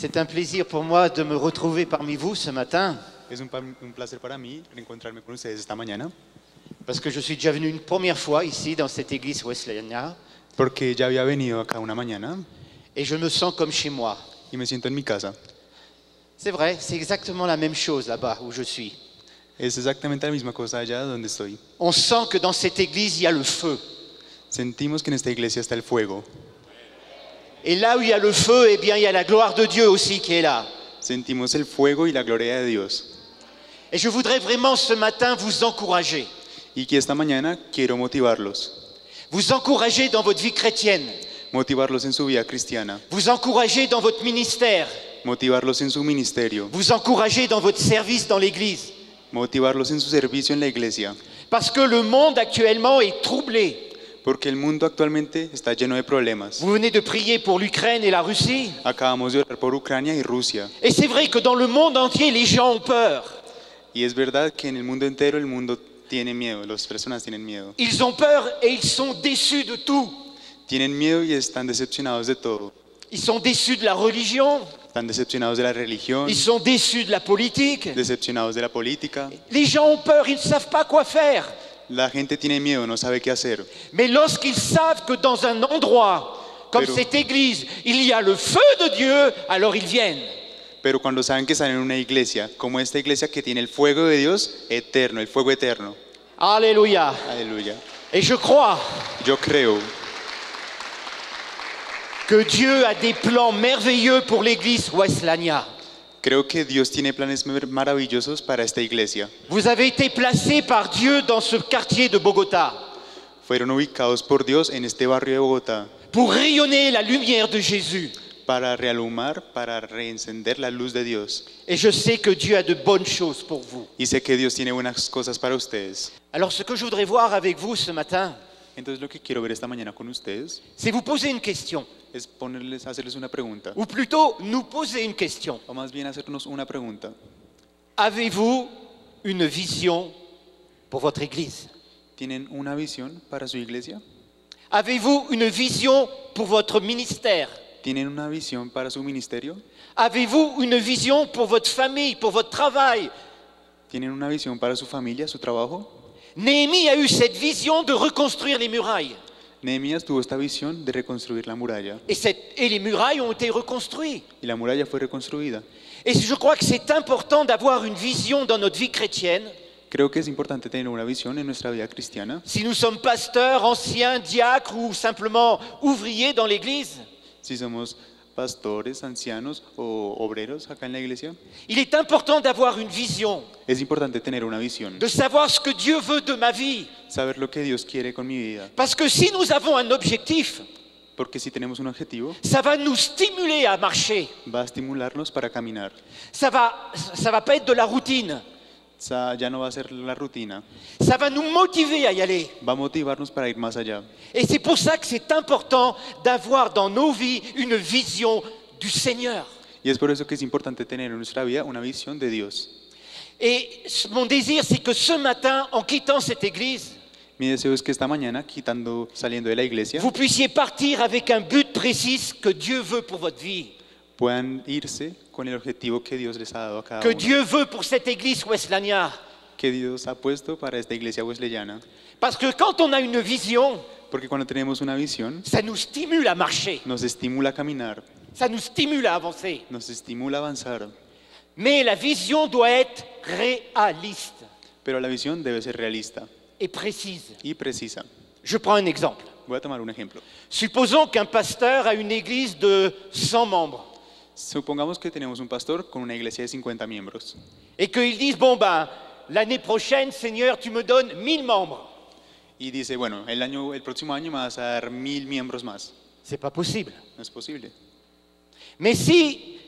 C'est un plaisir pour moi de me retrouver parmi vous ce matin, Es un placer para mí reencontrarme con ustedes esta mañana, parce que je suis déjà venu une première fois ici dans cette église wesleyana, porque ya había venido acá una mañana et je me sens comme chez moi. y me siento en mi casa. C'est vrai, c'est exactement la même chose là-bas où je suis. Es exactamente la misma cosa allá donde estoy. On sent que dans cette église, il y a le feu. Sentimos que en esta iglesia está el fuego. Et là où il y a le feu, eh bien, il y a la gloire de Dieu aussi qui est là. Sentimos el fuego y la gloria de Dios. Et je voudrais vraiment ce matin vous encourager. Y que esta mañana quiero motivarlos. Vous encourager dans votre vie chrétienne. Motivarlos en su vida cristiana. Vous encourager dans votre ministère. Motivarlos en su ministerio. Vous encourager dans votre service dans l'église. Motivarlos en su servicio en la iglesia. Parce que le monde actuellement est troublé. Porque el mundo actualmente está lleno de problemas. Vous venez de prier pour l'Ukraine et la Russie. Acabamos de orar por Ucrania y Rusia. Et c'est vrai que dans le monde entier, les gens ont peur. Y es verdad que en el mundo entero el mundo tiene miedo, las personas tienen miedo. Ils ont peur et ils sont déçus de tout. Tienen miedo y están decepcionados de todo. Ils sont déçus de la religion. Están decepcionados de la religión, Ils sont déçus de la politique. decepcionados de la política. Les gens ont peur, ils ne savent pas quoi faire. La gente tiene miedo, no sabe qué hacer. Mais lorsqu'ils savent que dans un endroit comme Pero- cette église, il y a le feu de Dieu, alors ils viennent. Pero cuando saben que están en una iglesia, como esta iglesia que tiene el fuego de Dios eterno, el fuego eterno. Alléluia. Aleluya. Et je crois Yo creo que Dieu a des plans merveilleux pour l'église Weslania. que Dios tiene planes maravillosos para esta iglesia. Vous avez été placés par Dieu dans ce quartier de Bogota Fueron ubicados por Dios en este barrio de Bogotá pour rayonner la lumière de Jésus. para realumar, para reencender la luz de Dios. Et je sais que Dieu a de bonnes choses pour vous. Y sé que Dios tiene buenas cosas para ustedes. Alors ce que je voudrais voir avec vous ce matin, Entonces lo que quiero ver esta mañana con ustedes c'est vous poser une question, es hacerles una pregunta, ou plutôt nous poser une question. o más bien hacernos una pregunta. Avez-vous une vision pour votre église? ¿Tienen una visión para su iglesia? Avez-vous une vision pour votre ministère? ¿Tienen una visión para su ministerio? Avez-vous une vision pour votre famille, pour votre travail? ¿Tienen una visión para su familia, su trabajo? Néhémie a eu cette vision de reconstruire les murailles. Nehemías tuvo esta visión de reconstruir la muralla Et les murailles ont été reconstruites. y la muralla fue reconstruida. Et je crois que c'est important d'avoir une vision dans notre vie chrétienne. Creo que es importante tener una visión en nuestra vida cristiana. Si nous sommes pasteurs, anciens, diacres ou simplement ouvriers dans l'église, Si somos pastores, ancianos o obreros acá en la iglesia, il est important d'avoir une vision, es importante tener una visión, de savoir ce que Dieu veut de ma vie. saber lo que Dios quiere con mi vida. Parce que si nous avons un objectif, Porque si tenemos un objetivo, ça va nous stimuler à marcher. va a estimularnos para caminar. Ça va pas être de la routine. Ya no va a ser la rutina, Ça va nous motiver à y aller. va a motivarnos para ir más allá. Et c'est pour ça que c'est important d'avoir dans nos vies une vision du Seigneur. Y es por eso que es importante tener en nuestra vida una visión de Dios. Et mon désir, c'est que ce matin, en quittant cette église, Mi deseo es que esta mañana, saliendo de la iglesia, vous puissiez partir avec un but précis que Dieu veut pour votre vie, puedan irse con el objetivo que Dios les ha dado a cada que uno, Dieu veut pour cette église Weslania. que Dios ha puesto para esta iglesia wesleyana. Parce que quand on a une vision, Porque cuando tenemos una visión, ça nous stimule à marcher, nos estimula a caminar, ça nous stimule à avancer. nos estimula a avanzar. Mais la vision doit être réaliste Pero la visión debe ser realista et précise. y precisa. Je prends un exemple. Voy a tomar un ejemplo. Supposons qu'un pasteur a une église de 100 membres Supongamos que tenemos un pastor con una iglesia de 50 miembros et qu'ils disent, bon ben, l'année prochaine, Seigneur, tu me donnes 1000 membres. y dice, bueno, el próximo año me vas a dar 1000 miembros más. C'est pas possible. No es posible. Mais si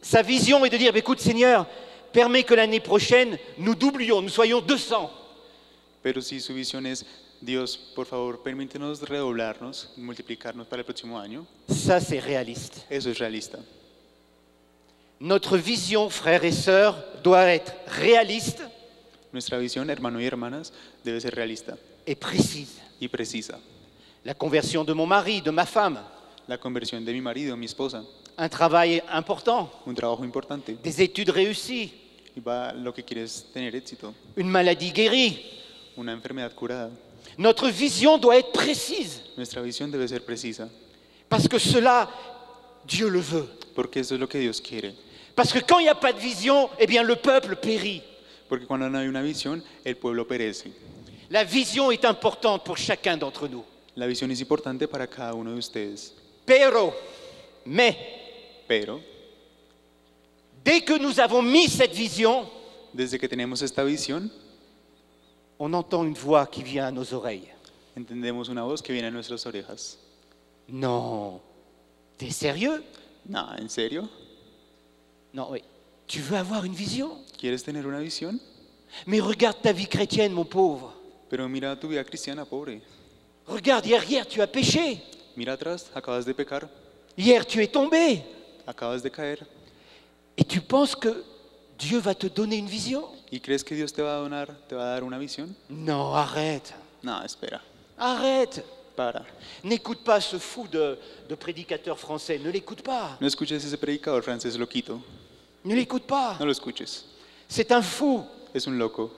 sa vision est de dire, écoute Seigneur, permets que l'année prochaine, nous doublions, nous soyons 200. Pero si su visión es, Dios, por favor, permítenos redoblarnos, multiplicarnos para el próximo año, Ça, c'est réaliste. eso es realista. Notre vision, frères et sœurs, doit être réaliste Nuestra visión, hermanos y hermanas, debe ser realista et précise. y precisa. La conversion de mon mari, de ma femme, La conversión de mi marido, mi esposa, un travail important, un trabajo importante des études réussies, y va lo que quieres tener éxito, une maladie guérie. una enfermedad curada. Notre vision doit être précise, Nuestra visión debe ser precisa, parce que cela, Dieu le veut. porque eso es lo que Dios quiere. Parce que quand il n'y a pas de vision, eh bien le peuple périt. Porque cuando no hay una visión, el pueblo perece. La vision est importante pour chacun d'entre nous. La visión es importante para cada uno de ustedes, Mais, pero dès que nous avons mis cette vision, desde que tenemos esta visión, on entend une voix qui vient à nos oreilles. entendemos una voz que viene a nuestras orejas. Non, t'es sérieux? No, ¿en serio? Non, oui. Tu veux avoir une vision? ¿Quieres tener una visión? Mais regarde ta vie chrétienne, mon pauvre. Pero mira tu vida cristiana, pobre. Regarde, hier tu as péché. Mira atrás, acabas de pecar, Hier, tu es tombé. acabas de caer. Et tu penses que Dieu va te donner une vision? ¿Y crees que Dios te va a dar una visión? Non, arrête. No, espera, Arrête. para. N'écoute pas ce fou de prédicateur français. Ne l'écoute pas. No escuches ese predicador francés loquito. Ne l'écoute pas. No lo escuches. C'est un fou. Es un loco.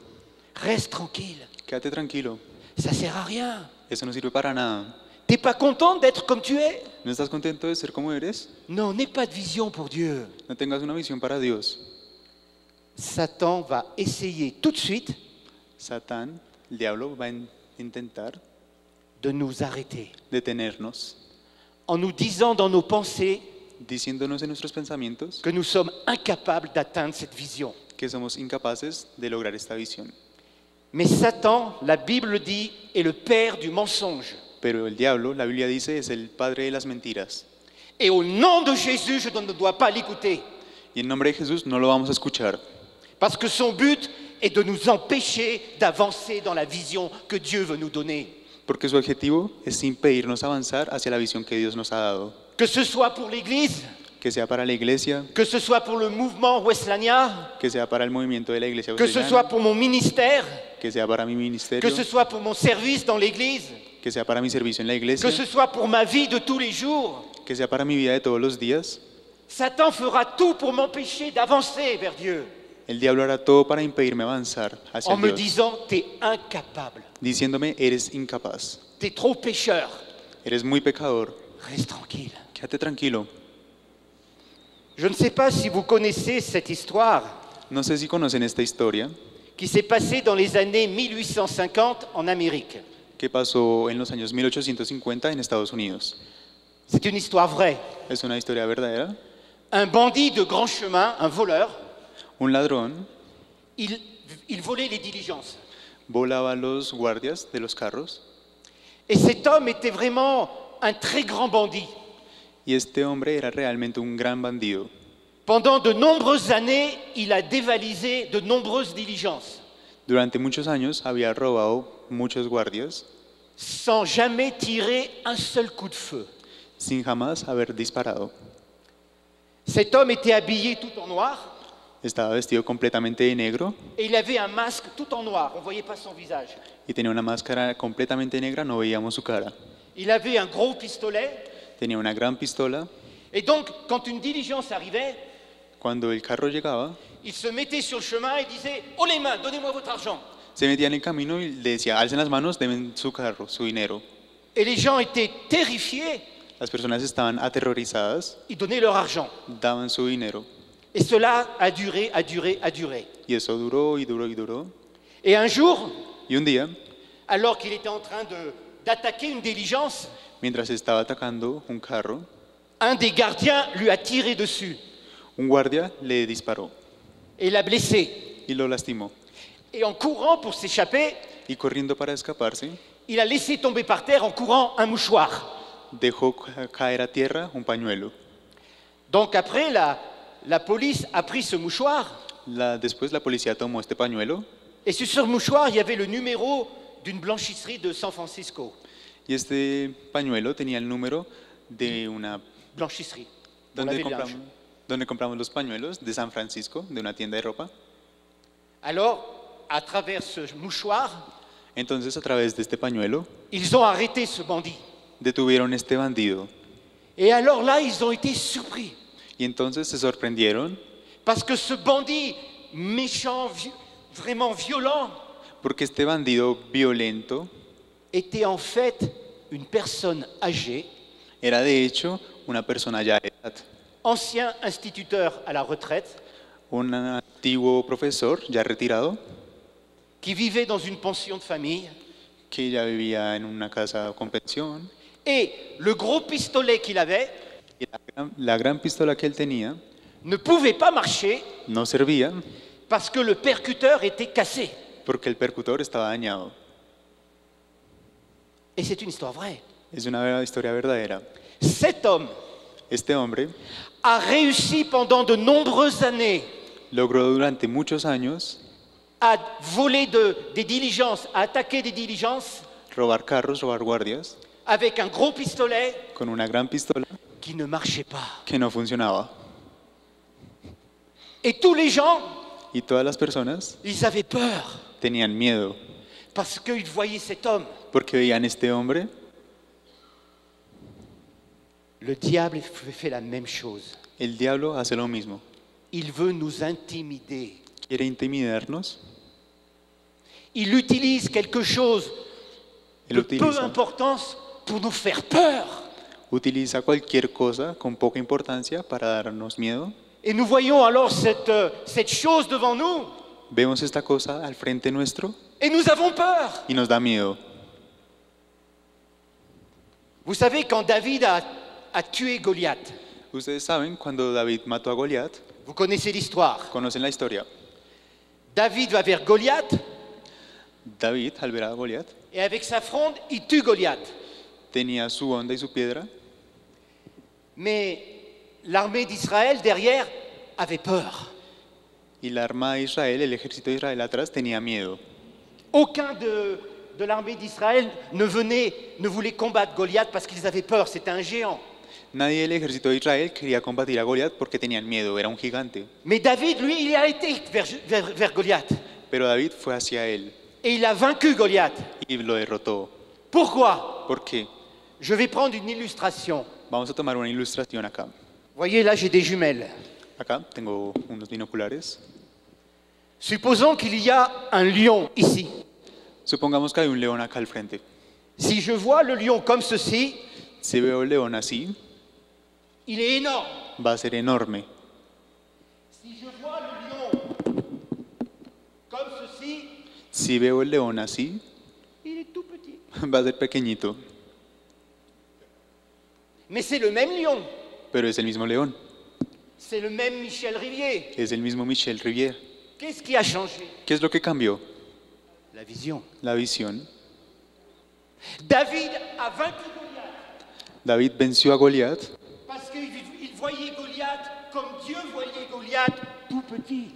Reste tranquille. Quédate tranquilo. Ça sert à rien. Eso no sirve para nada. T'es pas content d'être comme tu es? ¿No estás contento de ser como eres? Non, n'aie pas de vision pour Dieu. No tengas una visión para Dios. Satan va essayer tout de suite Satán, el diablo, va a intentar de nous arrêter detenernos, en nous disant dans nos pensées diciéndonos en nuestros pensamientos que nous sommes incapables d'atteindre cette vision. que somos incapaces de lograr esta visión. Mais Satan, la Bible dit, est le père du mensonge. Pero el diablo, la Biblia dice, es el padre de las mentiras. Et au nom de Jésus, je ne dois pas l'écouter. Y en nombre de Jesús no lo vamos a escuchar, Parce que son but est de nous empêcher d'avancer dans la vision que Dieu veut nous donner. porque su objetivo es impedirnos avanzar hacia la visión que Dios nos ha dado. Que ce soit pour l'Église, Que sea para la iglesia, que ce soit pour le mouvement Wesleyan, que sea para el movimiento de la iglesia que ce wesleyana, soit pour mon ministère, que sea para mi que ministerio, ce soit pour mon service dans l'Église, que sea para mi servicio en la que iglesia, ce soit pour ma vie de tous les jours. que sea para mi vida de todos los días. Satan fera tout pour m'empêcher d'avancer vers Dieu El diablo hará todo para impedirme avanzar hacia en me Dios, disant t'es incapable, diciéndome, eres incapaz, t'es trop pécheur. eres muy pecador, Reste tranquille. quédate tranquilo. Je ne sais pas si vous connaissez cette histoire No sé si conocen esta historia qui s'est passée dans les années 1850 en Amérique. que pasó en los años 1850 en Estados Unidos. C'est une histoire vraie. Es una historia verdadera. Un bandit de grand chemin, un voleur, Un ladrón il volait les diligences. volaba a los guardias de los carros Et cet homme était vraiment un très grand bandit. y este hombre era realmente un gran bandido. Pendant de nombreuses années, il a dévalisé de nombreuses diligences, Durante muchos años había robado muchos guardias sans jamais tirer un seul coup de feu. sin jamás haber disparado. Cet homme était habillé tout en noir Estaba vestido completamente de negro et il avait un masque tout en noir, on ne voyait pas son visage. y tenía una máscara completamente negra, no veíamos su cara. Il avait un gros pistolet Tenía una gran pistola. et donc quand une diligence arrivait, Cuando el carro llegaba, il se mettait sur le chemin et disait « Oh les mains, donnez-moi votre argent !» se metía en el camino y le decía, alcen las manos, denme su carro, su dinero. Et les gens étaient terrifiés, Las personas estaban aterrorizadas, ils donnaient leur argent. daban su dinero. Et cela a duré, a duré, a duré. Y eso duró y duró y duró. Et un jour, Y un día, alors qu'il était en train d'attaquer une diligence, mientras estaba atacando un carro, un des gardiens lui a tiré dessus un guardia le disparó et l'a blessé. y lo lastimó. Et en courant pour s'échapper, Y corriendo para escaparse, il a laissé tomber par terre en courant un mouchoir. dejó caer a tierra un pañuelo. Donc après, la police a pris ce mouchoir Después la policía tomó este pañuelo et sur ce mouchoir, il y avait le numéro d'une blanchisserie de San Francisco. y este pañuelo tenía el número de una Blanchisserie. pour laver le linge. donde compramos los pañuelos de San Francisco, de una tienda de ropa. Alors, à travers ce mouchoir, Entonces, a través de este pañuelo, ils ont arrêté ce bandit. detuvieron este bandido. Et alors là, ils ont été surpris. Y entonces se sorprendieron parce que ce bandit méchant, vraiment violent, porque este bandido violento était en fait une personne âgée, era de hecho una persona ya de edad, ancien instituteur à la retraite, un antiguo profesor ya retirado qui vivait dans une pension de famille. que ya vivía en una casa con pensión. Et le gros pistolet qu'il avait Y la gran pistola que él tenía ne pouvait pas marcher no servía parce que le percuteur était cassé. porque el percutor estaba dañado. Et c'est une histoire vraie. Es una historia verdadera. Cet homme Este hombre a réussi pendant de nombreuses années logró durante muchos años à voler des diligences, à attaquer des diligences robar carros, robar guardias avec un gros pistolet con una gran pistola qui ne marchait pas. que no funcionaba. Et tous les gens, Y todas las personas ils avaient peur tenían miedo parce qu'ils voyaient cet homme. porque veían este hombre. Le diable fait la même chose. El diablo hace lo mismo. Il veut nous intimider. Quiere intimidarnos. Il utilise quelque chose Él de peu utiliza, importance pour nous faire peur. utiliza cualquier cosa con poca importancia para darnos miedo. Et nous voyons alors cette chose devant nous Vemos esta cosa al frente nuestro et nous avons peur. y nos da miedo. Vous savez, quand David a tué Goliath, Ustedes saben, cuando David mató a Goliat, vous connaissez l'histoire. conocen la historia. David va vers Goliath David, al ver a Goliat, et avec sa fronde, il tue Goliath. tenía su honda y su piedra, Mais l'armée d'Israël derrière avait peur. y la armada de Israel, el ejército de Israel atrás, tenía miedo. Aucun de l'armée d'Israël ne voulait combattre Goliath parce qu'ils avaient peur, c'était un géant. Nadie del ejército de Israel quería combatir a Goliat porque tenían miedo, era un gigante. Mais David, lui, il a été vers Goliath. Pero David fue hacia él Et il a vaincu Goliath. y lo derrotó. Pourquoi? ¿Por qué? Je vais prendre une illustration. Vamos a tomar una ilustración acá. Vous voyez, là, j'ai des jumelles. Acá tengo unos binoculares. Supposons qu'il y a un lion ici. Supongamos que hay un león acá al frente. Si je vois le lion comme ceci, Si veo el león así, il est énorme. va a ser enorme. Si je vois le lion comme ceci, Si veo el león así, il est tout petit. va a ser pequeñito. Mais c'est le même lion. Pero es el mismo león. C'est le même Michel Rivier. Es el mismo Michel Rivière. Qu'est-ce qui a changé? ¿Qué es lo que cambió? La vision. La visión. David a vaincu Goliath David venció a Goliat parce qu'il voyait Goliath comme Dieu voyait Goliath, tout petit.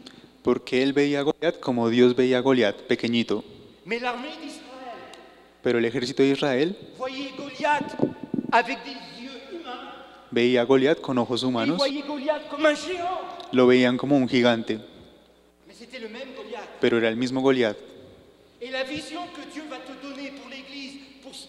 porque él veía a Goliat como Dios veía a Goliat, pequeñito. Mais l'armée d'Israël Pero el ejército de Israel voyait Goliath avec des yeux humains. veía a Goliat con ojos Ils humanos, voyaient Goliath comme un géant. lo veían como un gigante, Mais c'était le même Goliath. pero era el mismo Goliat. Et la vision que Dieu va te donner pour l'Église,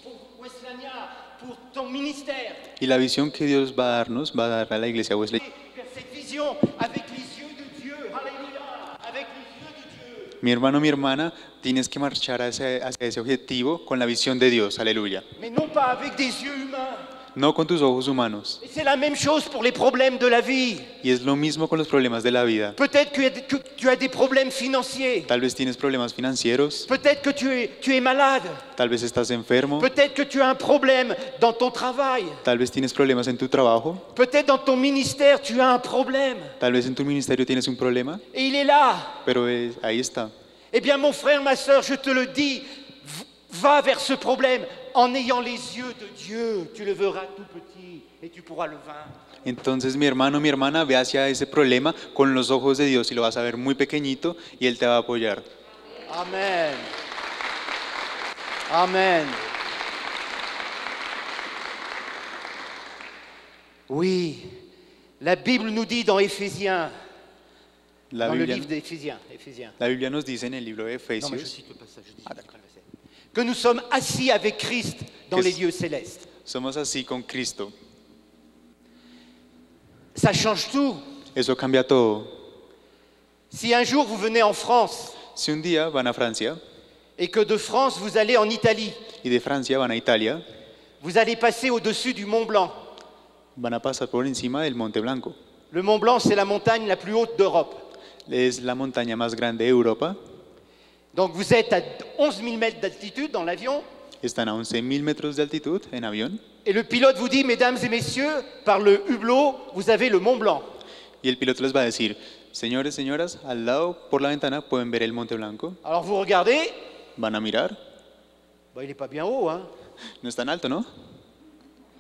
pour Weslania, pour ton ministère, Y la visión que Dios va a dar a la iglesia Wesley, vers cette vision avec les yeux de Dieu, alléluia, avec les yeux de Dieu. mi hermano, mi hermana, tienes que marchar hacia ese objetivo con la visión de Dios, aleluya. Mais non pas avec des yeux humains. No con tus ojos humanos. Et c'est la même chose pour les problèmes de la vie. Y es lo mismo con los problemas de la vida. Peut-être que tu as des problèmes financiers. Tal vez tienes problemas financieros, Peut-être que tu es malade. tal vez estás enfermo, Peut-être que tu as un problème dans ton travail. tal vez tienes problemas en tu trabajo, Peut-être dans ton ministère, tu as un problème. tal vez en tu ministerio tienes un problema, Et il est là. pero ahí está. Eh bien, mon frère, ma sœur, je te le dis, va vers ce problème en ayant les yeux de Dieu. Tu le verras tout petit et tu pourras le vaincre. Entonces, mi hermano, mi hermana, ve hacia ese problema con los ojos de Dios y lo vas a ver muy pequeñito y Él te va a apoyar. Amen. Amen. Oui, la Bible nous dit dans Éphésiens, La dans le Biblia, livre d'Éphésiens, la Biblia nos dice en el libro de non, mais je Efesios, cite le passage, je dis le verset, que nous sommes assis avec Christ dans Que les s- lieux célestes. somos así con Cristo. Ça change tout. Eso cambia todo. Si un jour vous venez en France Si un día van a Francia et que de France vous allez en Italie, y de Francia van a Italia, vous allez passer au-dessus du Mont Blanc. van a pasar por encima del Monte Blanco. Le Mont Blanc, c'est la montagne la plus haute d'Europe. Es la montaña más grande de Europa. Donc vous êtes à 11 000 mètres d'altitude dans l'avion Están a 11.000 metros de altitud en avión. et le pilote vous dit, mesdames et messieurs, par le hublot, vous avez le Mont Blanc. Y el piloto les va a decir, señores, señoras, al lado por la ventana pueden ver el Monte Blanco. Alors vous regardez, Van a mirar. bah, il n'est pas bien haut, hein. No es tan alto, ¿no?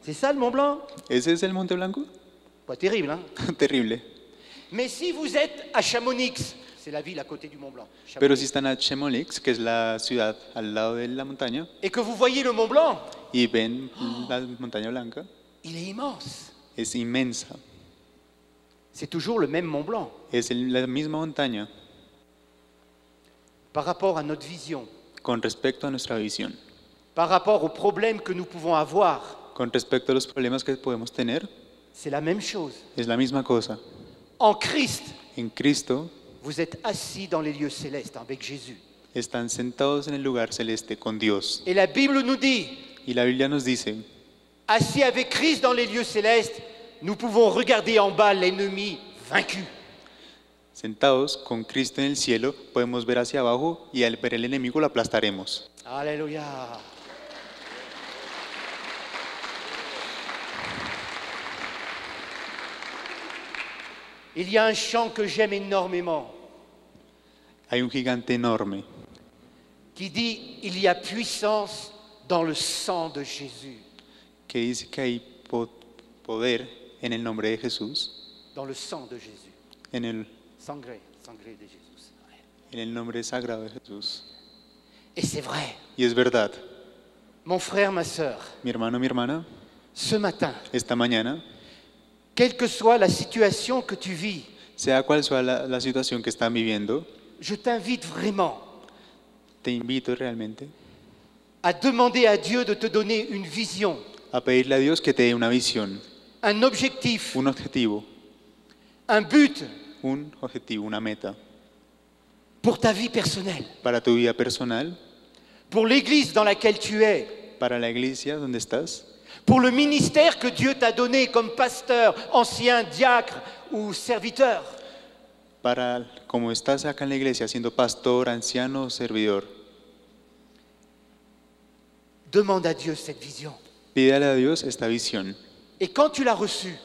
C'est ça le Mont Blanc? ¿Ese es el Monte Blanco? Pas terrible, hein. Terrible. Mais si vous êtes à Chamonix, c'est la ville à côté du Mont Blanc, Chamonix, Pero si están a Chamonix, que es la ciudad al lado de la montaña, et que vous voyez le Mont Blanc, y ven la montaña blanca, il est immense. es inmensa. C'est toujours le même Mont Blanc. Es la misma montaña Par rapport à notre vision, con respecto a nuestra visión, par rapport aux problèmes que nous pouvons avoir, con respecto a los problemas que podemos tener, c'est la même chose. es la misma cosa. En Christ, En Cristo vous êtes assis dans les lieux célestes avec Jésus. están sentados en el lugar celeste con Dios. Et la Bible nous dit, Y la Biblia nos dice, assis avec Christ dans les lieux célestes, nous pouvons regarder en bas l'ennemi vaincu. sentados con Cristo en el cielo, podemos ver hacia abajo y al ver el enemigo lo aplastaremos. Alléluia. Il y a un chant que j'aime énormément Hay un gigante enorme qui dit, il y a puissance dans le sang de Jésus. que dice que hay poder en el nombre de Jesús, Dans le sang de Jésus. en Sangré de Jésus. el nombre sagrado de Jesús. Et c'est vrai. Y es verdad, Mon frère, ma sœur, mi hermano, mi hermana, ce matin, esta mañana, quelle que soit la situation que tu vis, sea cual sea la situación que están viviendo, je t'invite vraiment te invito realmente à demander à Dieu de te donner une vision, a pedirle a Dios que te dé una visión, un objectif, un objetivo, un but una meta pour ta vie personnelle, para tu vida personal, pour l'église dans laquelle tu es, para la iglesia donde estás, pour le ministère que Dieu t'a donné comme pasteur, ancien diacre ou serviteur. para como estás acá en la iglesia siendo pastor, anciano o servidor. Demande à Dieu cette vision. Pídale a Dios esta visión Et quand tu l'as reçue,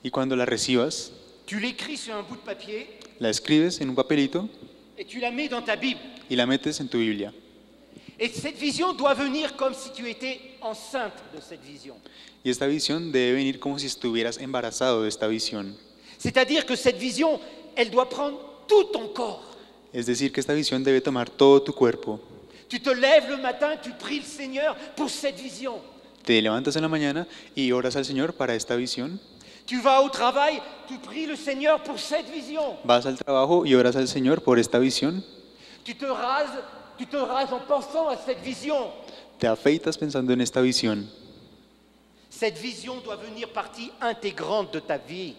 y cuando la recibas, tu l'écris sur un bout de papier la escribes en un papelito et tu la mets dans ta Bible. y la metes en tu Biblia. Et cette vision doit venir comme si tu étais enceinte de cette vision. Y esta visión debe venir como si estuvieras embarazado de esta visión. C'est-à-dire que cette vision, elle doit prendre tout ton corps. Es decir, que esta visión debe tomar todo tu cuerpo. Tu te lèves le matin, tu pries le Seigneur pour cette vision. Te levantas en la mañana y oras al Señor para esta visión. Tu vas au travail, tu pries le Seigneur pour cette vision. Vas al trabajo y oras al Señor por esta visión. Tu te rases en pensant à cette vision. Te afeitas pensando en esta visión. Cette vision doit venir partie intégrante de ta vie.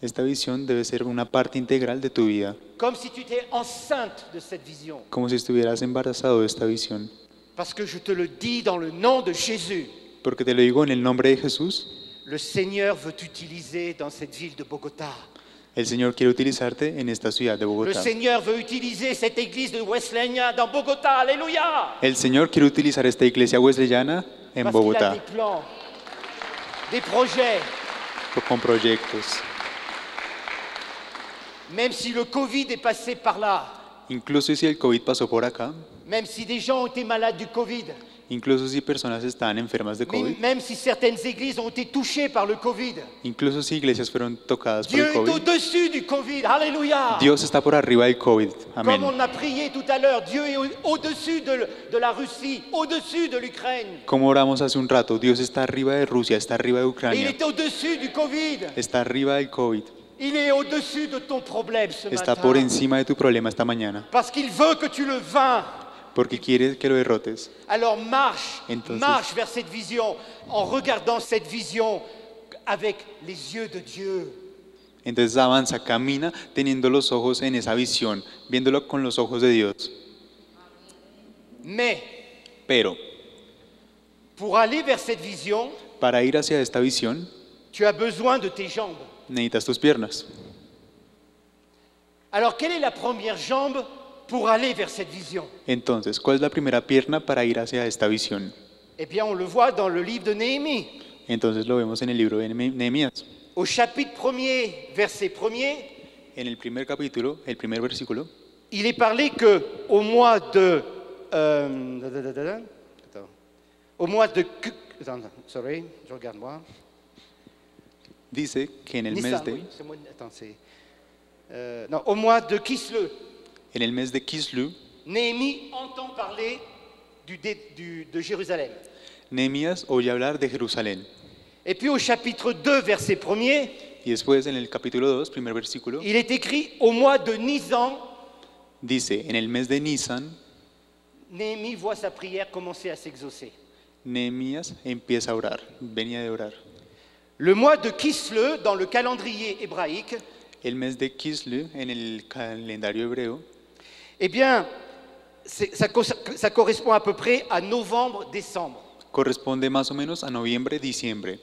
Esta visión debe ser una parte integral de tu vida, Comme si tu étais enceinte de cette vision. como si estuvieras embarazado de esta visión. Parce que je te le dis dans le nom de Jésus, Porque te lo digo en el nombre de Jesús, le Seigneur veut t'utiliser dans cette ville de Bogota. el Señor quiere utilizarte en esta ciudad de Le Bogotá. Seigneur veut utiliser cette église de Wesleyana dans Bogota. Alléluia. El Señor quiere utilizar esta iglesia wesleyana en Parce qu'il a Bogotá des plans, des projets. con proyectos. Même si le Covid est passé par là, Incluso si el COVID pasó por acá, même si des gens ont été malades du Covid, incluso si personas están enfermas de COVID, même si certaines églises ont été touchées par le Covid, incluso si iglesias fueron tocadas por Dieu el est COVID, au-dessus du Covid. Alléluia. Dios está por arriba del COVID. Amén. Comme on a prié tout à l'heure, Dieu est au-dessus de la Russie, au-dessus de l'Ukraine. Como oramos hace un rato, Dios está arriba de Rusia, está arriba de Et il Ucrania, est au-dessus du Covid. está arriba del COVID, Il est au-dessus de ton problème ce está matin. por encima de tu problema esta mañana, Parce qu'il veut que tu le vains. porque quiere que lo derrotes. Alors marche, Entonces- marche vers cette vision en regardant cette vision avec les yeux de Dieu. Entonces avanza, camina teniendo los ojos en esa visión, viéndolo con los ojos de Dios. Mais Pero pour aller vers cette vision, para ir hacia esta visión, tu as besoin de tes jambes. necesitas tus piernas. Alors, quelle est la première jambe pour aller vers cette vision? Entonces, ¿cuál es la primera pierna para ir hacia esta visión? Eh bien, on le voit dans le livre de Néhémie. Entonces lo vemos en el libro de Nehemías. Au chapitre 1er, verset 1er, En el primer capítulo, el primer versículo, il est parlé que au mois de attends. Au mois de attends, sorry, je regarde moi. dice que en el mes Nissan, de, oui, c'est moi, attends, c'est non, au mois de Kislev, en el mes de Kislu, Néhémie entend parler de Jérusalem. Nehemías oye hablar de Jerusalén. Et puis au chapitre 2, verset 1er, Y después en el capítulo 2, primer versículo, il est écrit au mois de Nisan, dice, en el mes de Nisan, Néhémie voit sa prière commencer à s'exaucer. Nehemías empieza a orar, venía de orar. Le mois de Kislev, dans le calendrier hébraïque, El mes de Kislu, en el calendario hebreo, eh bien, ça correspond à peu près à novembre-décembre. corresponde más o menos a noviembre, diciembre.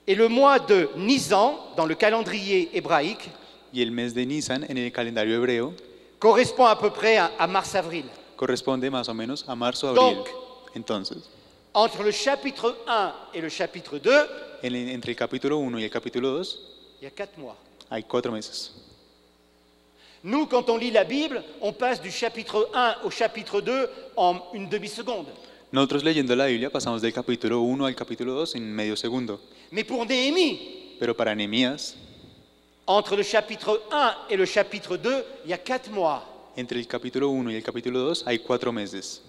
Et le mois de Nisan, dans le calendrier hébraïque, Y el mes de Nisan, en el calendario hebreo, correspond à peu près à mars-avril. corresponde más o menos a marzo, abril. Donc, Entonces, entre le chapitre 1 et le chapitre 2, entre el capítulo 1 y el capítulo 2, il y a 4 mois. hay 4 meses. Nous, quand on lit la Bible, on passe du chapitre 1 au chapitre 2 en une demi-seconde. Nosotros leyendo la Biblia pasamos del capítulo 1 al capítulo 2 en medio segundo. Mais pour Néhémie, Pero para Nehemías, entre le chapitre 1 et le chapitre 2, il y a 4 mois. entre el capítulo 1 y el capítulo 2 hay 4 meses.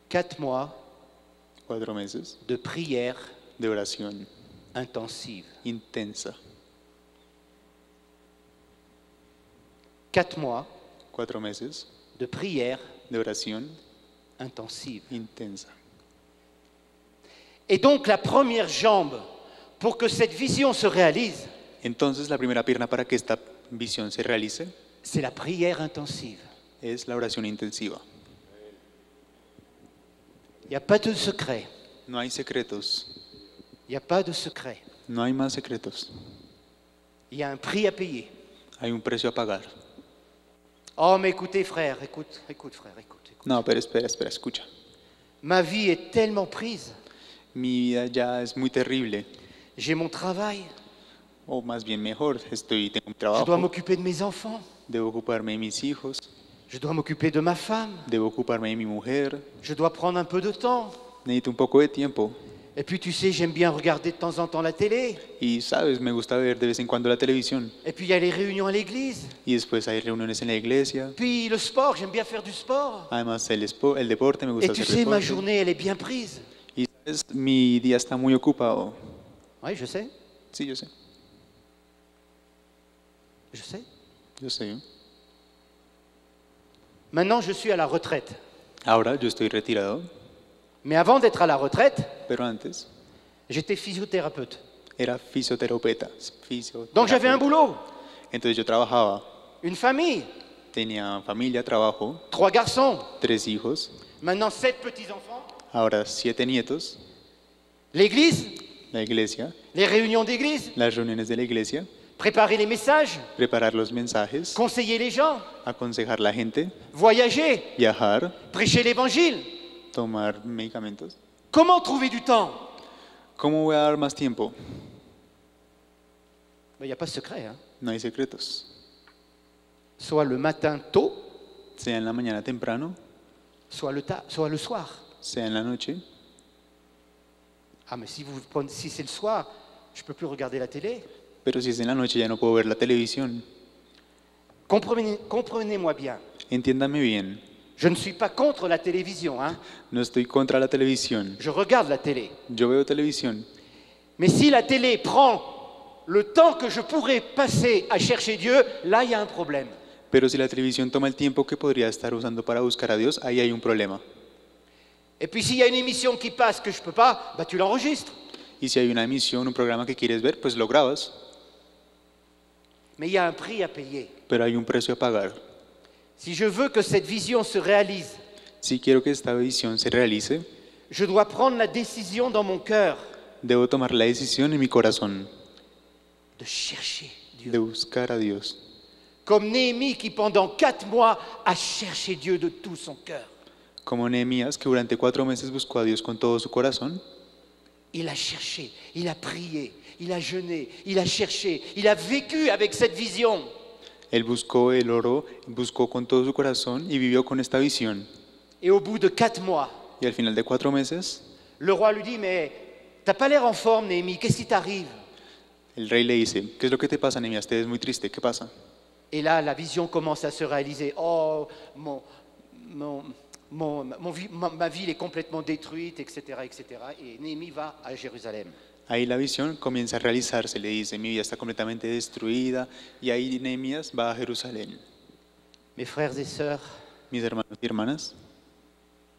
4 mois 4 meses de prière de oración intensive. intensa. 4 mois 4 meses de prière de oración intensive. intensa. Et donc la première jambe pour que cette vision se réalise, Entonces la primera pierna para que esta visión se realice c'est la prière intensive. es la oración intensiva. Il n'y a pas de secret. No hay secretos, Il n'y a pas de secret. no hay más secretos. Il y a un prix à payer. Hay un precio a pagar. Oh, mais écoutez, frère, écoute, frère, écoute. No, pero espera, escucha. Ma vie est tellement prise. Mi vida ya es muy terrible, J'ai mon travail. o más bien mejor, tengo mi Je dois trabajo, m'occuper de mes enfants. debo ocuparme de mis hijos, Je dois m'occuper de ma femme. debo ocuparme de mi mujer, Je dois prendre un peu de temps. necesito un poco de tiempo. Et puis tu sais, j'aime bien regarder de temps en temps la télé. Y sabes, me gusta ver de vez en cuando la televisión. Et puis il y a les réunions à l'église. Y después hay reuniones en la iglesia. Puis le sport, j'aime bien faire du sport. Además, el deporte, me Et gusta tu hacer sais, ma deporte. journée, elle est bien prise. Y sabes, mi día está muy ocupado. Oui, je sais, Sí, yo sé, je sais. yo sé. Maintenant, je suis à la retraite. Ahora yo estoy retirado, Mais avant d'être à la retraite, pero antes j'étais physiothérapeute. era fisioterapeuta. Donc j'avais un boulot, Entonces yo trabajaba, une famille, tenía familia, trabajo, 3 garçons, 3 hijos, maintenant 7 petits-enfants, ahora 7 nietos, l'église, la iglesia, les réunions d'église, las reuniones de la iglesia, préparer les messages, preparar los mensajes, conseiller les gens, aconsejar a la gente, voyager, viajar, prêcher l'évangile. tomar medicamentos. Comment trouver du temps? ¿Cómo voy a dar más tiempo? Il n'y a pas de secret. Hein. No hay secretos. Soit le matin tôt, Sea en la mañana temprano, soit le soir. sea en la noche. Ah, mais si c'est le soir, je ne peux plus regarder la télé. Pero si es en la noche ya no puedo ver la televisión. Comprenez-moi bien. Entiéndame bien, Je ne suis pas contre la télévision. Hein. no estoy contra la televisión. Je regarde la télé. Yo veo televisión. Mais si la télé prend le temps que je pourrais passer à chercher Dieu, là, il y a un problème. Pero si la televisión toma el tiempo que podría estar usando para buscar a Dios, ahí hay un problema. Et puis s'il y a une émission qui passe que je ne peux pas, bah, tu l'enregistres. Y si hay una emisión, un programa que quieres ver, pues lo grabas. Mais il y a un prix à payer. pero hay un precio a pagar. Si je veux que cette vision se réalise, Si quiero que esta visión se realice, je dois prendre la décision dans mon cœur debo tomar la decisión en mi corazón de chercher Dieu. de buscar a Dios. Comme Néhémie qui pendant 4 mois a cherché Dieu de tout son cœur. Como Nehemías, que durante 4 meses buscó a Dios con todo su corazón, Il a cherché, il a prié, il a jeûné, il a cherché, il a vécu avec cette vision. él buscó, él oró, buscó con todo su corazón y vivió con esta visión. Et au bout de 4 mois, Y al final de 4 meses, le roi lui dit, mais t'as pas l'air en forme, Néhémie, qu'est-ce qui t'arrive? el rey le dice, ¿qué es lo que te pasa, Nehemías? Te ves muy triste, ¿qué pasa? Et là, la vision commence à se réaliser. Oh, ma ville est complètement détruite, etc., etc. Et Néhémie va à Jérusalem. Ahí la visión comienza a realizarse, le dice, mi vida está completamente destruida, y ahí Nehemías va a Jerusalén. Mes frères et sœurs, Mis hermanos y hermanas,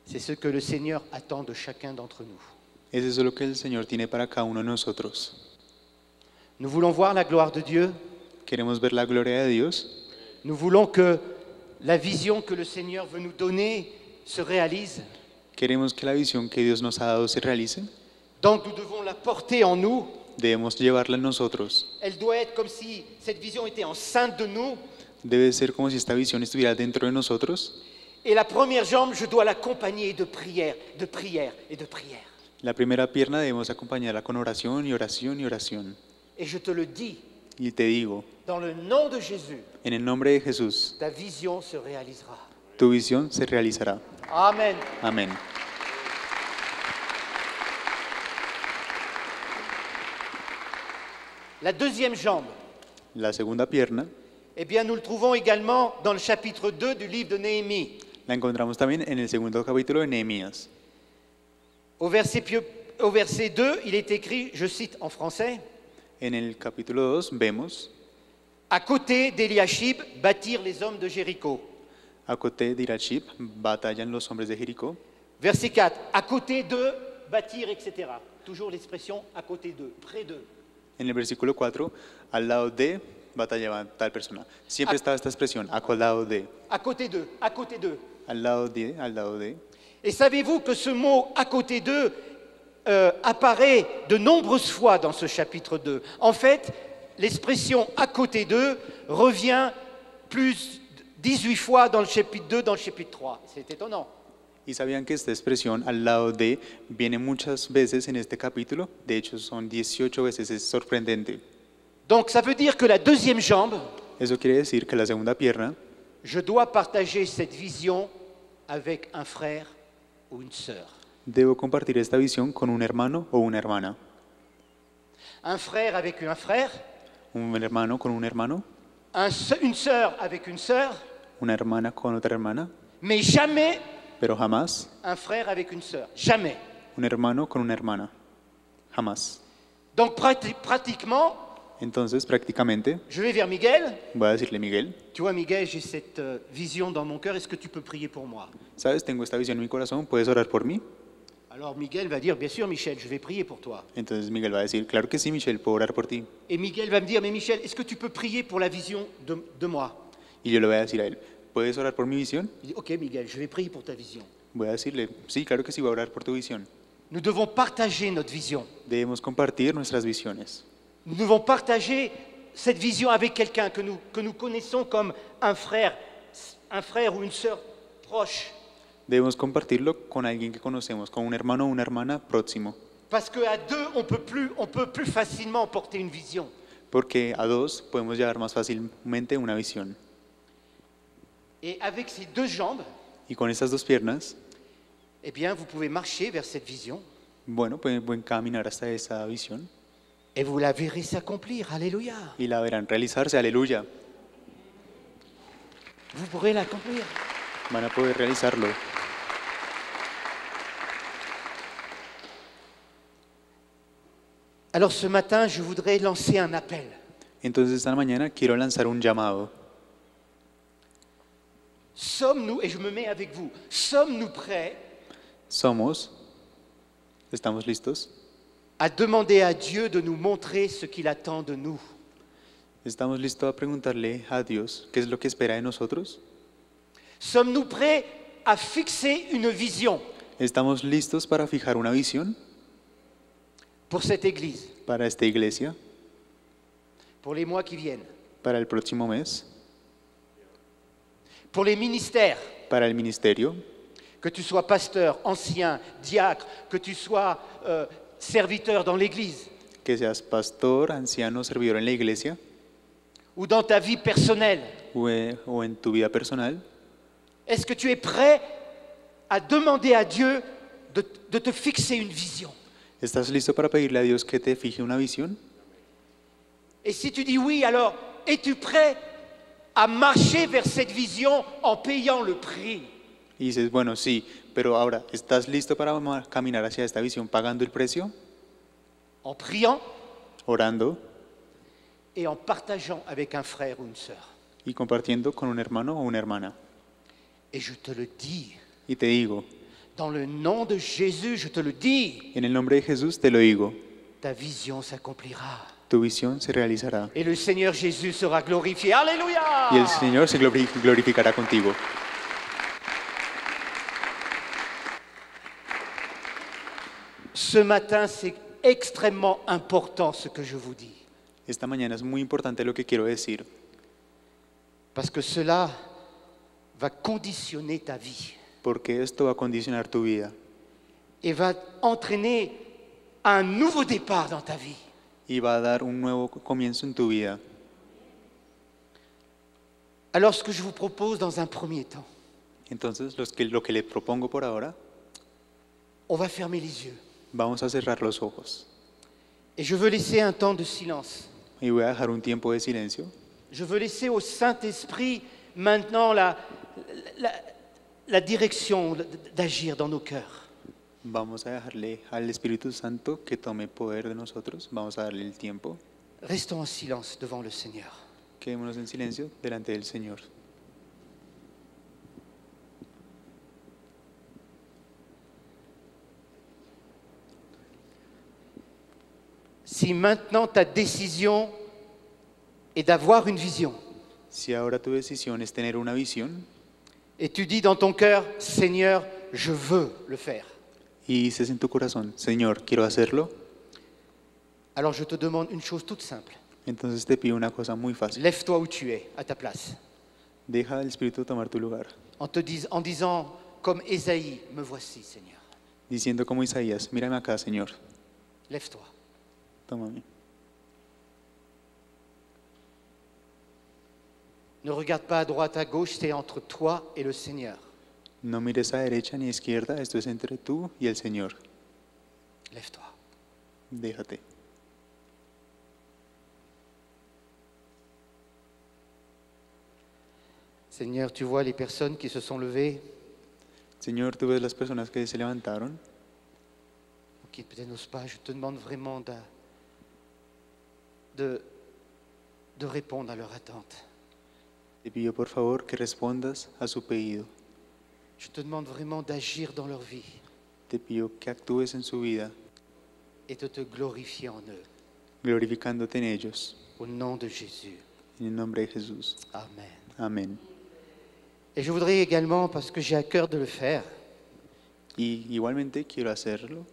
c'est ce que le Seigneur attend de chacun d'entre nous. es eso lo que el Señor tiene para cada uno de nosotros. Nous voulons voir la gloire de Dieu. Queremos ver la gloria de Dios, Nous voulons que la vision que le Seigneur veut nous donner se réalise. queremos que la visión que Dios nos ha dado se realice, Donc nous devons la porter en nous. debemos llevarla en nosotros. Elle doit être comme si cette vision était enceinte de nous. Debe ser como si esta visión estuviera dentro de nosotros. Et la première jambe, je dois l'accompagner de prière, de prière et de prière. La primera pierna debemos acompañarla con oración y oración y oración. Et je te le dis, Y te digo, dans le nom de Jésus, en el nombre de Jesús, ta vision se réalisera. tu visión se realizará. Amen. Amén. La deuxième jambe, La segunda pierna eh bien, nous le trouvons également dans le chapitre 2 du livre de Néhémie. la encontramos también en el segundo capítulo de Nehemías. Au verset 2, il est écrit, je cite en français, En el capítulo 2 vemos, à côté d'Eliashib bâtirent les hommes de Jéricho. a côté d'Irachib batallan los hombres de Jericó. Verset 4, à côté de bâtir, etc. Toujours l'expression à côté de, près de. En el versículo 4, al lado de batallaba tal persona. Siempre estaba esta expresión, al lado de, À côté d'eux, à côté d'eux. al lado de, al lado de. Et savez-vous que ce mot à côté d'eux apparaît de nombreuses fois dans ce chapitre 2. En fait, l'expression à côté d'eux revient plus 18 fois dans le chapitre 2, dans le chapitre 3. C'est étonnant. Y sabían que esta expresión al lado de viene muchas veces en este capítulo, de hecho son 18 veces, es sorprendente. Donc ça veut dire que la deuxième jambe, Eso quiere decir que la segunda pierna, je dois partager cette vision avec un frère ou une sœur. debo compartir esta visión con un hermano o una hermana. Un frère avec un frère, Un hermano con un hermano, une sœur avec une sœur, una hermana con otra hermana, mais jamais pero jamás un frère avec une sœur. Jamais. un hermano con una hermana. Jamás. Donc pratiquement, Entonces, prácticamente, je vais vers Miguel. voy a decirle, Miguel, Tu vois, Miguel, j'ai cette vision dans mon cœur. Est-ce que tu peux prier pour moi? ¿sabes? Tengo esta visión en mi corazón, ¿puedes orar por mí? Alors Miguel va dire, bien sûr, Michel, je vais prier pour toi. Entonces Miguel va a decir, claro que sí, Michelle, puedo orar por ti. Et Miguel va me dire, mais Michel, est-ce que tu peux prier pour la vision de moi? Y yo le voy a decir a él, ¿puedes orar por mi visión? Il dit, ok, Miguel, je vais prier pour ta vision. Voy a decirle, sí, claro que sí, voy a orar por tu visión. Nous devons partager notre vision. Debemos compartir nuestras visiones. Nous devons partager cette vision avec quelqu'un que nous connaissons comme un frère ou une sœur proche. Debemos compartirlo con alguien que conocemos, con un hermano o una hermana próximo. Parce qu'à deux, on peut plus facilement porter une vision. Porque a dos podemos llevar más fácilmente una visión. Et avec ces deux jambes, Y con estas dos piernas, eh bien, vous pouvez marcher vers cette vision bueno, pueden caminar hasta esa visión et vous la verrez s'accomplir. Alléluia. y la verán realizarse. Aleluya. Vous pourrez l'accomplir. Van a poder realizarlo. Alors ce matin, je voudrais lancer un appel. Entonces esta mañana quiero lanzar un llamado. Sommes-nous, et je me mets avec vous, sommes-nous prêts ¿Estamos listos? à demander à Dieu de nous montrer ce qu'il attend de nous? ¿Estamos listos a preguntarle a Dios qué es lo que espera de nosotros? Sommes-nous prêts à fixer une vision ¿Estamos listos para fijar una visión pour cette Église, para esta iglesia, pour les mois qui viennent, para el próximo mes, pour les ministères, para el ministerio? que tu sois pasteur, ancien, diacre, que tu sois serviteur dans l'Église Que seas pastor, anciano, servidor en la iglesia ou dans ta vie personnelle. o en tu vida personal. Est-ce que tu es prêt à demander à Dieu de te fixer une vision? ¿Estás listo para pedirle a Dios que te fije una visión? Et si tu dis oui, alors es-tu prêt à marcher vers cette vision en payant le prix? Y dices, bueno, sí, pero ahora, ¿estás listo para caminar hacia esta visión pagando el precio? En priant Orando et en partageant avec un frère ou une sœur. y compartiendo con un hermano o una hermana. Et je te le dis, Y te digo, dans le nom de Jésus, je te le dis, en el nombre de Jesús te lo digo, ta vision s'accomplira. tu visión se realizará Et le Seigneur Jésus sera glorifié. Alléluia! y el Señor se glorificará contigo. Ce matin, c'est extrêmement important ce que je vous dis. Esta mañana es muy importante lo que quiero decir, Parce que cela va conditionner ta vie porque esto va a condicionar tu vida et va entraîner un nouveau départ dans ta vie. y va a dar un nuevo comienzo en tu vida. Alors ce que je vous propose dans un premier temps, Entonces, lo que le propongo por ahora, on va fermer les yeux. vamos a cerrar los ojos Et je veux laisser un temps de silence. y voy a dejar un tiempo de silencio. Je veux laisser au Saint-Esprit maintenant la direction d'agir dans nos cœurs. Vamos a dejarle al Espíritu Santo que tome poder de nosotros. Vamos a darle el tiempo. Restons en silence devant le Seigneur. Quedémonos en silencio delante del Señor. Si maintenant ta décision est d'avoir une vision, Si ahora tu decisión es tener una visión et tu dis dans ton cœur, Seigneur, je veux le faire, y dices en tu corazón, Señor, quiero hacerlo, alors je te demande une chose toute simple. entonces te pido una cosa muy fácil. Lève-toi où tu es, à ta place, Deja al Espíritu tomar tu lugar, en disant, comme Ésaïe, me voici, Seigneur. diciendo como Isaías, mírame acá, Señor, Lève-toi. tómame. Ne regarde pas à droite, à gauche, c'est entre toi et le Seigneur. No mires a derecha ni a izquierda, esto es entre tú y el Señor. Lève-toi. Déjate. Seigneur, tu vois les personnes qui se sont levées, Señor, tú ves las personas que se levantaron, ou qui peut-être n'osent pas. Je te demande vraiment de répondre à leur attente. te pido por favor que respondas a su pedido. Je te demande vraiment d'agir dans leur vie Te pido que actúes en su vida, et de te glorifier en eux. glorificándote en ellos. Au nom de Jésus. En el nombre de Jesús. Amen. Amén. Et je voudrais également, parce que j'ai à cœur de le faire, Y igualmente quiero hacerlo.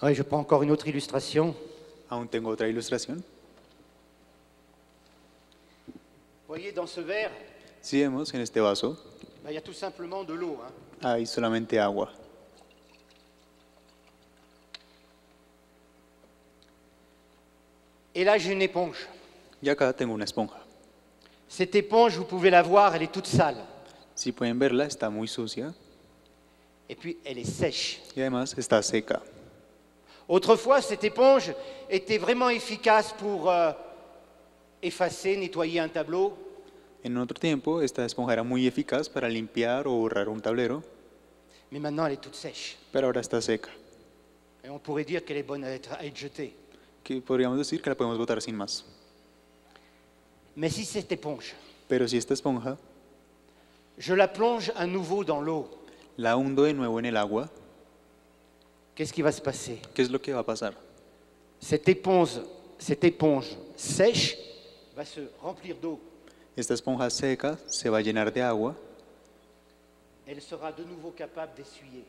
oui, je prends encore une autre illustration. Aún tengo otra ilustración. Vous voyez, dans ce verre, Si vemos en este vaso, il y a tout simplement de l'eau. hay solamente agua. Et là, j'ai une éponge. Y acá tengo una esponja. Cette éponge, vous pouvez la voir, elle est toute sale. Si pueden verla, está muy sucia Et puis, elle est sèche. y además está seca. Autrefois, cette éponge était vraiment efficace pour effacer, nettoyer un tableau. En otro tiempo, esta esponja era muy eficaz para limpiar o borrar un tablero, Mais maintenant, elle est toute sèche. pero ahora está seca. Et on pourrait dire qu'elle est bonne à être jetée. Que podríamos decir que la podemos botar sin más. Mais si cette éponge, Pero si esta esponja je la plonge à nouveau dans l'eau, la hundo de nuevo en el agua, qu'est-ce qui va se passer? ¿qué es lo que va a pasar? Cette éponge sèche va se remplir d'eau. Esta esponja seca se va a llenar de agua Elle sera de nouveau capable d'essuyer.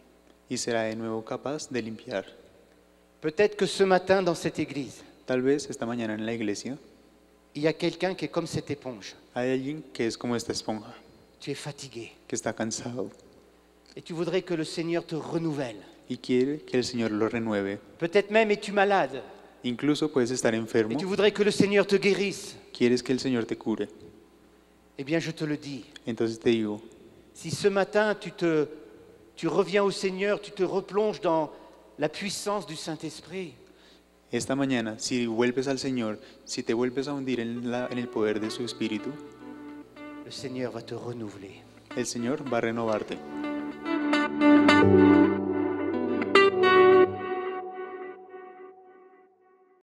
y será de nuevo capaz de limpiar. Peut-être que ce matin, dans cette église, Tal vez esta mañana en la iglesia il y a quelqu'un qui est comme cette éponge. hay alguien que es como esta esponja, Tu es fatigué que está cansado et tu voudrais que le Seigneur te renouvelle. y quiere que el Señor lo renueve. Peut-être même es-tu malade Incluso puedes estar et enfermo, tu voudrais que le Seigneur te guérisse. quieres que el Señor te cure. Eh bien, je te le dis, Entonces te digo, si ce matin tu reviens au Seigneur, tu te replonges dans la puissance du Saint-Esprit, esta mañana, si vuelves al Señor, si te vuelves a hundir en el poder de su Espíritu, le Seigneur va te renouveler. el Señor va a renovarte.